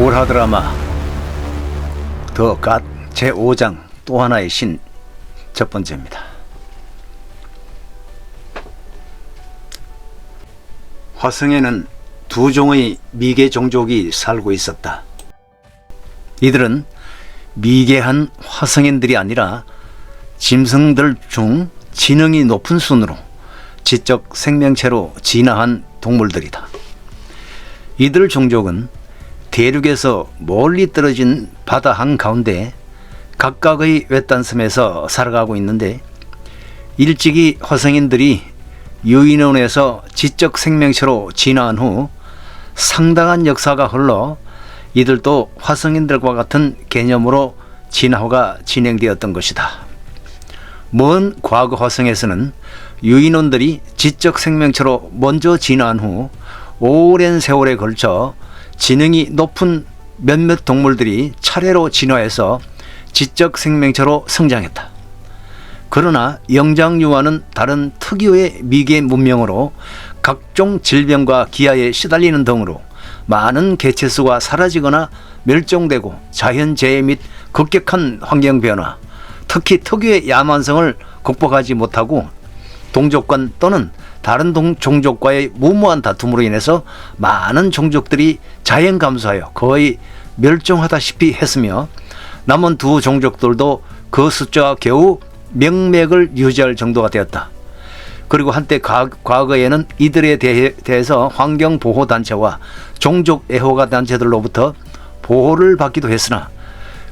고라 드라마 더 갓 제5장 또 하나의 신 첫 번째입니다. 화성에는 두 종의 미개 종족이 살고 있었다. 이들은 미개한 화성인들이 아니라 짐승들 중 지능이 높은 순으로 지적 생명체로 진화한 동물들이다. 이들 종족은 대륙에서 멀리 떨어진 바다 한가운데 각각의 외딴섬에서 살아가고 있는데, 일찍이 화성인들이 유인원에서 지적 생명체로 진화한 후 상당한 역사가 흘러 이들도 화성인들과 같은 개념으로 진화가 진행되었던 것이다. 먼 과거 화성에서는 유인원들이 지적 생명체로 먼저 진화한 후 오랜 세월에 걸쳐 지능이 높은 몇몇 동물들이 차례로 진화해서 지적 생명체로 성장했다. 그러나 영장류와는 다른 특유의 미개 문명으로 각종 질병과 기아에 시달리는 등으로 많은 개체수가 사라지거나 멸종되고 자연재해 및 급격한 환경변화, 특히 특유의 야만성을 극복하지 못하고 동족간 또는 다른 종족과의 무모한 다툼으로 인해서 많은 종족들이 자연 감소하여 거의 멸종하다시피 했으며, 남은 두 종족들도 그 숫자가 겨우 명맥을 유지할 정도가 되었다. 그리고 한때 과거에는 이들에 대해서 환경보호단체와 종족애호가 단체들로부터 보호를 받기도 했으나,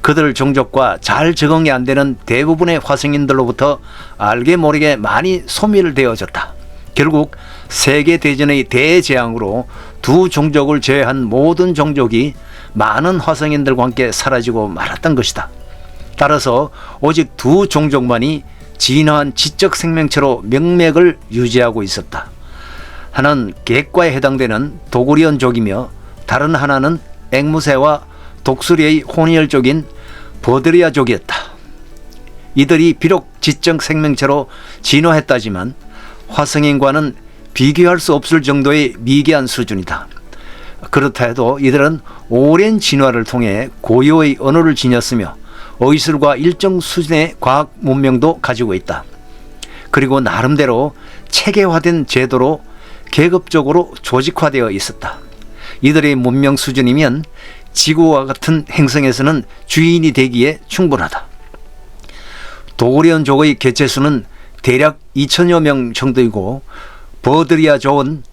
그들 종족과 잘 적응이 안 되는 대부분의 화성인들로부터 알게 모르게 많이 소멸되어졌다. 결국 세계대전의 대재앙으로 두 종족을 제외한 모든 종족이 많은 화성인들과 함께 사라지고 말았던 것이다. 따라서 오직 두 종족만이 진화한 지적 생명체로 명맥을 유지하고 있었다. 하나는 객과에 해당되는 도구리온족이며 다른 하나는 앵무새와 독수리의 혼혈족인 버드리아족이었다. 이들이 비록 지적 생명체로 진화했다지만 화성인과는 비교할 수 없을 정도의 미개한 수준이다. 그렇다 해도 이들은 오랜 진화를 통해 고유의 언어를 지녔으며 의술과 일정 수준의 과학 문명도 가지고 있다. 그리고 나름대로 체계화된 제도로 계급적으로 조직화되어 있었다. 이들의 문명 수준이면 지구와 같은 행성에서는 주인이 되기에 충분하다. 도구리온족의 개체수는 대략 2천여 명 정도이고, 버드리아족은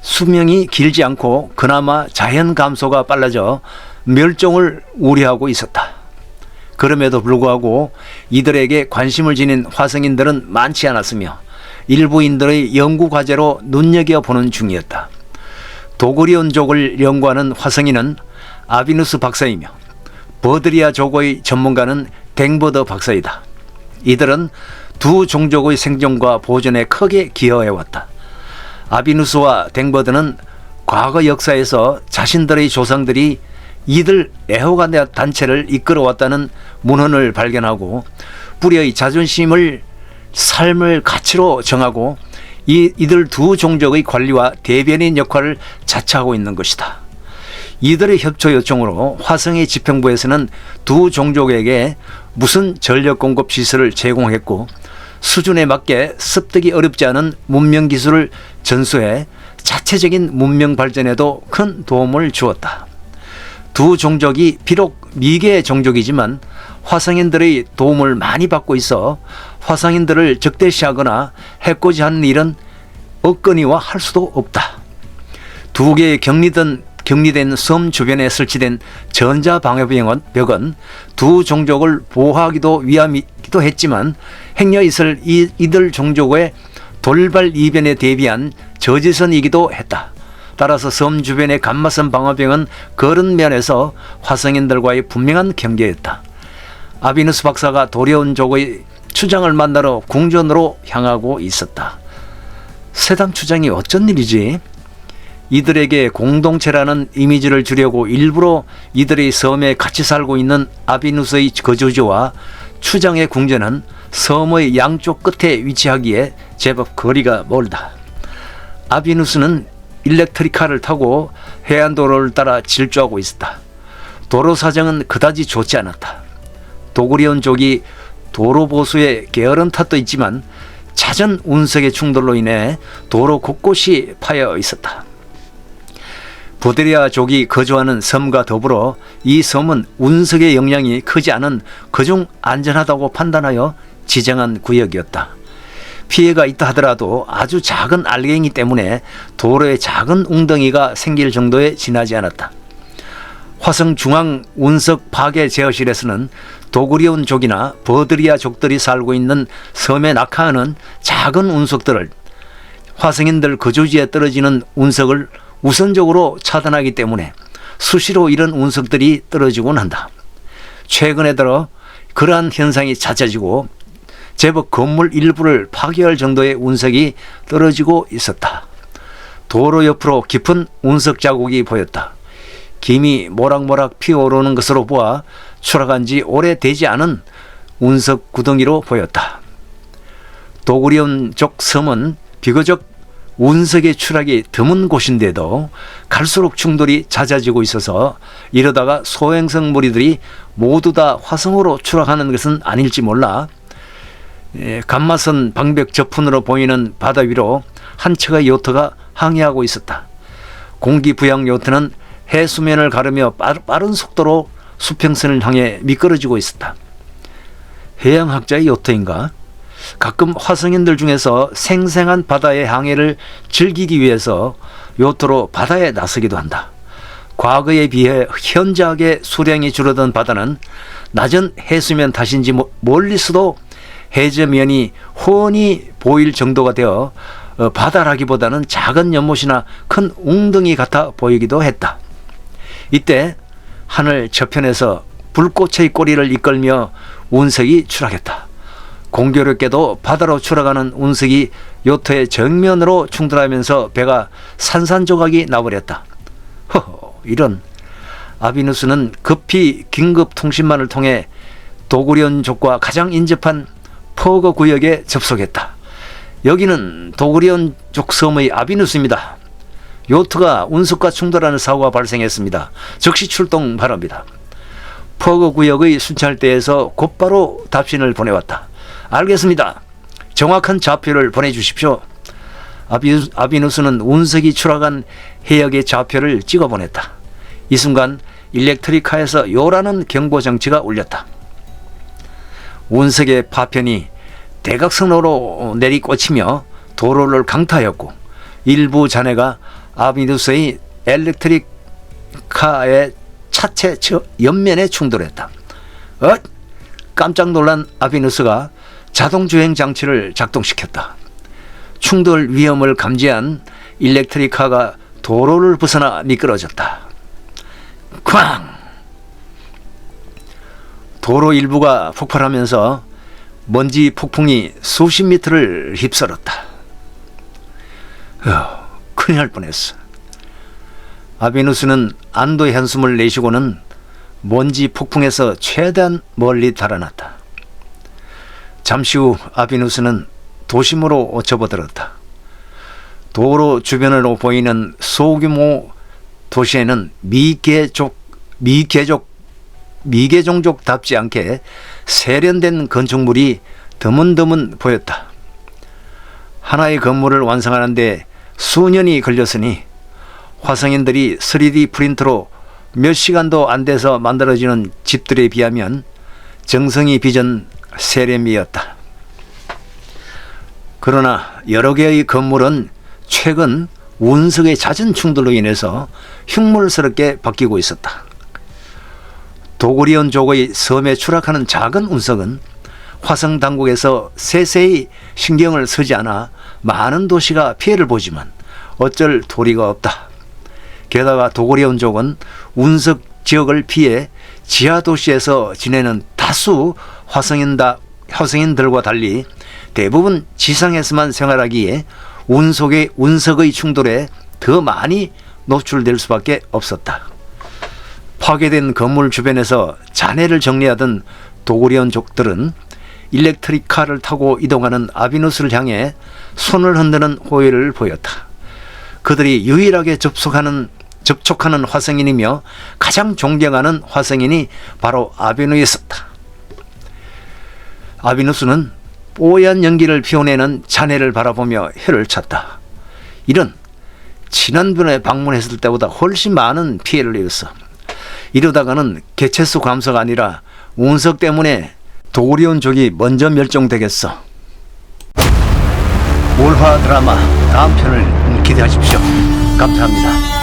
수명이 길지 않고 그나마 자연 감소가 빨라져 멸종을 우려하고 있었다. 그럼에도 불구하고 이들에게 관심을 지닌 화성인들은 많지 않았으며 일부인들의 연구 과제로 눈여겨보는 중이었다. 도구리온족을 연구하는 화성인은 아비누스 박사이며 버드리아족의 전문가는 댕버더 박사이다. 이들은 두 종족의 생존과 보존에 크게 기여해왔다. 아비누스와 댕버드는 과거 역사에서 자신들의 조상들이 이들 애호가 단체를 이끌어왔다는 문헌을 발견하고 뿌리의 자존심을 삶을 가치로 정하고 이들 두 종족의 관리와 대변인 역할을 자처하고 있는 것이다. 이들의 협조 요청으로 화성의 지평부에서는 두 종족에게 무슨 전력 공급 시설을 제공했고, 수준에 맞게 습득이 어렵지 않은 문명 기술을 전수해 자체적인 문명 발전에도 큰 도움을 주었다. 두 종족이 비록 미개 종족이지만 화성인들의 도움을 많이 받고 있어 화성인들을 적대시하거나 해코지하는 일은 없거니와 할 수도 없다. 두 개의 격리된 섬 주변에 설치된 전자방어벽은 두 종족을 보호하기도 위함이기도 했지만 행여 있을 이들 종족의 돌발 이변에 대비한 저지선이기도 했다. 따라서 섬 주변의 감마선 방어벽은 그런 면에서 화성인들과의 분명한 경계였다. 아비누스 박사가 도리온족의 추장을 만나러 궁전으로 향하고 있었다. 세담 추장이 어쩐 일이지? 이들에게 공동체라는 이미지를 주려고 일부러 이들의 섬에 같이 살고 있는 아비누스의 거주지와 추장의 궁전은 섬의 양쪽 끝에 위치하기에 제법 거리가 멀다. 아비누스는 일렉트리카를 타고 해안도로를 따라 질주하고 있었다. 도로 사정은 그다지 좋지 않았다. 도구리온족이 도로 보수에 게으른 탓도 있지만 잦은 운석의 충돌로 인해 도로 곳곳이 파여 있었다. 보데리아족이 거주하는 섬과 더불어 이 섬은 운석의 영향이 크지 않은 그중 안전하다고 판단하여 지정한 구역이었다. 피해가 있다 하더라도 아주 작은 알갱이 때문에 도로에 작은 웅덩이가 생길 정도에 지나지 않았다. 화성 중앙 운석 파괴 제어실에서는 도구리온족이나 버드리아족들이 살고 있는 섬에 낙하하는 작은 운석들을 화성인들 거주지에 떨어지는 운석을 우선적으로 차단하기 때문에 수시로 이런 운석들이 떨어지곤 한다. 최근에 들어 그러한 현상이 잦아지고 제법 건물 일부를 파괴할 정도의 운석이 떨어지고 있었다. 도로 옆으로 깊은 운석 자국이 보였다. 김이 모락모락 피어오르는 것으로 보아 추락한 지 오래되지 않은 운석 구덩이로 보였다. 도구리온족 섬은 비교적 운석의 추락이 드문 곳인데도 갈수록 충돌이 잦아지고 있어서 이러다가 소행성 무리들이 모두 다 화성으로 추락하는 것은 아닐지 몰라. 감마선 방벽 저편으로 보이는 바다 위로 한 척의 요트가 항해하고 있었다. 공기부양 요트는 해수면을 가르며 빠른 속도로 수평선을 향해 미끄러지고 있었다. 해양학자의 요트인가? 가끔 화성인들 중에서 생생한 바다의 항해를 즐기기 위해서 요트로 바다에 나서기도 한다. 과거에 비해 현저하게 수량이 줄어든 바다는 낮은 해수면 탓인지 멀리서도 해저면이 훤히 보일 정도가 되어 바다라기보다는 작은 연못이나 큰 웅덩이 같아 보이기도 했다. 이때 하늘 저편에서 불꽃의 꼬리를 이끌며 운석이 추락했다. 공교롭게도 바다로 추락하는 운석이 요트의 정면으로 충돌하면서 배가 산산조각이 나버렸다. 허허, 이런. 아비누스는 급히 긴급 통신만을 통해 도구리온족과 가장 인접한 퍼거 구역에 접속했다. 여기는 도구리온족 섬의 아비누스입니다. 요트가 운석과 충돌하는 사고가 발생했습니다. 즉시 출동 바랍니다. 퍼거 구역의 순찰대에서 곧바로 답신을 보내왔다. 알겠습니다. 정확한 좌표를 보내주십시오. 아비누스는 운석이 추락한 해역의 좌표를 찍어보냈다. 이 순간 일렉트리카에서 요라는 경보장치가 울렸다. 운석의 파편이 대각선으로 내리꽂히며 도로를 강타하였고 일부 잔해가 아비누스의 일렉트리카의 차체 옆면에 충돌했다. 깜짝 놀란 아비누스가 자동주행 장치를 작동시켰다. 충돌 위험을 감지한 일렉트리카가 도로를 벗어나 미끄러졌다. 쾅! 도로 일부가 폭발하면서 먼지 폭풍이 수십 미터를 휩쓸었다. 큰일 날 뻔했어. 아비누스는 안도의 한숨을 내쉬고는 먼지 폭풍에서 최대한 멀리 달아났다. 잠시 후 아비누스는 도심으로 접어들었다. 도로 주변으로 보이는 소규모 도시에는 미개종족답지 않게 세련된 건축물이 드문드문 보였다. 하나의 건물을 완성하는데 수년이 걸렸으니 화성인들이 3D 프린터로 몇 시간도 안 돼서 만들어지는 집들에 비하면 정성이 빚은 세렘이었다. 그러나 여러 개의 건물은 최근 운석의 잦은 충돌로 인해서 흉물스럽게 바뀌고 있었다. 도구리온족의 섬에 추락하는 작은 운석은 화성 당국에서 세세히 신경을 쓰지 않아 많은 도시가 피해를 보지만 어쩔 도리가 없다. 게다가 도구리온족은 운석 지역을 피해 지하 도시에서 지내는 다수 화성인들과 달리 대부분 지상에서만 생활하기에 운석의 충돌에 더 많이 노출될 수밖에 없었다. 파괴된 건물 주변에서 잔해를 정리하던 도구리온족들은 일렉트리카를 타고 이동하는 아비누스를 향해 손을 흔드는 호의를 보였다. 그들이 유일하게 접속하는 접촉하는 화성인이며 가장 존경하는 화성인이 바로 아베누였었다. 아베누스는 뽀얀 연기를 피워내는 자네를 바라보며 혀를 찼다. 이런 지난번에 방문했을 때보다 훨씬 많은 피해를 입었어. 이러다가는 개체수 감소가 아니라 운석 때문에 도리온족이 먼저 멸종되겠어. 몰화 드라마 다음 편을 기대하십시오. 감사합니다.